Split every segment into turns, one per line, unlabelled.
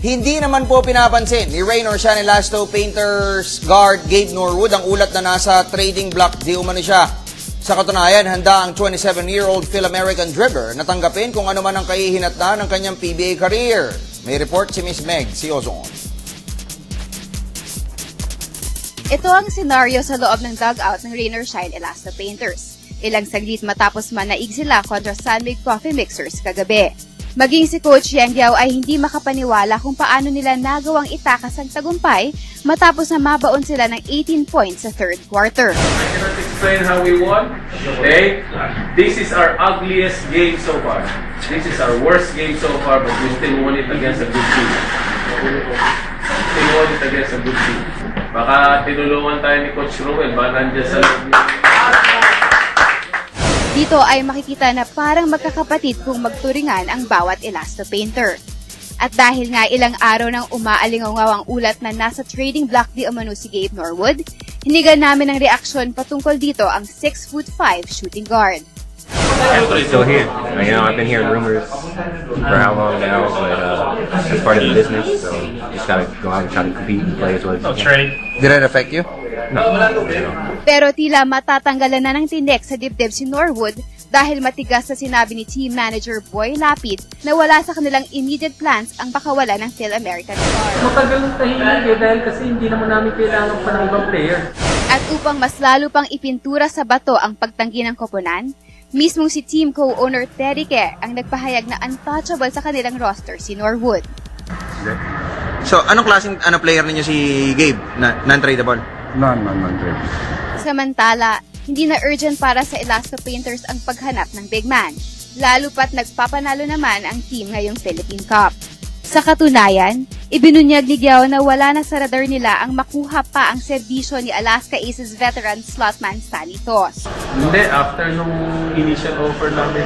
Hindi naman po pinapansin ni Rain Orshan Elasto Painters guard Gabe Norwood ang ulat na nasa trading block di umano siya. Sa katunayan, handa ang 27-year-old Phil-American dribbler na tanggapin kung ano man ang kahihinatnan ng kanyang PBA career. May report si Miss Meg Siozon.
Ito ang senaryo sa loob ng dugout ng Rain Orshan Elasto Painters. Ilang saglit matapos manaig sila kontra San Mig Coffee Mixers kagabi. Maging si Coach Yang Yao ay hindi makapaniwala kung paano nila nagawang itakas ang tagumpay matapos na mabaon sila ng 18 points sa third quarter.
I cannot explain how we won. Okay? This is our ugliest game so far. This is our worst game so far, but we still won it against a good team. Still won it against a good team. Baka tinulungan tayo ni Coach Ruel, baka nandiyan sa loob niya.
Dito ay makikita na parang magkakapatid kung magturingan ang bawat Elasto Painter. At dahil nga ilang araw nang umaalingaw ang ulat na nasa trading block di umano si Gabe Norwood, hinigan namin ang reaksyon patungkol dito ang 6'5" shooting guard.
It's still here. I've been hearing rumors for how long now, but that's part of the business, so just gotta go out and try to compete and play as well as you can.
Did it affect you?
No.
Pero tila matatanggalan na ng tinik sa dibdib si Norwood dahil matigas na sinabi ni team manager Boy Lapid na wala sa kanilang immediate plans ang pakawala ng Phil-American guard.
Matagal ng tahimik dahil kasi hindi naman namin kailangan pa ng ibang player.
At upang mas lalo pang ipintura sa bato ang pagtanggi ng koponan, mismong si team co-owner Terry Ke ang nagpahayag na untouchable sa kanilang roster si Norwood.
So, anong klaseng player ninyo si Gabe na non-tradable?
Non-trade.
Samantala, hindi na urgent para sa Elasto Painters ang paghanap ng big man, lalo pat nagpapanalo naman ang team ngayong Philippine Cup. Sa katunayan, ibinunyag ni Giao na wala na sa radar nila ang makuha pa ang serbisyo ni Alaska Aces veteran slotman Sanitos.
Hindi, after nung initial offer namin,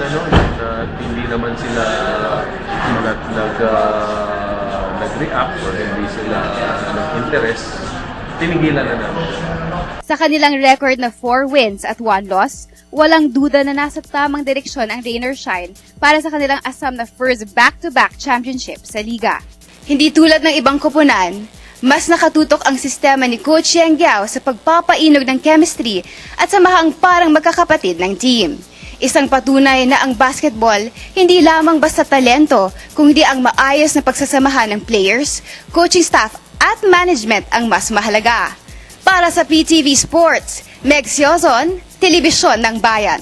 hindi naman sila nag-react or hindi sila nag-interest, tinigilan na namin.
Sa kanilang record na 4 wins at 1 loss, walang duda na nasa tamang direksyon ang Rain Orshan para sa kanilang asam na first back-to-back championship sa liga. Hindi tulad ng ibang koponan, mas nakatutok ang sistema ni Coach Yang Yao sa pagpapainog ng chemistry at samahang parang magkakapatid ng team. Isang patunay na ang basketball hindi lamang basta talento, kundi ang maayos na pagsasamahan ng players, coaching staff at management ang mas mahalaga. Para sa PTV Sports, Meg Siozon, Telebisyon ng Bayan.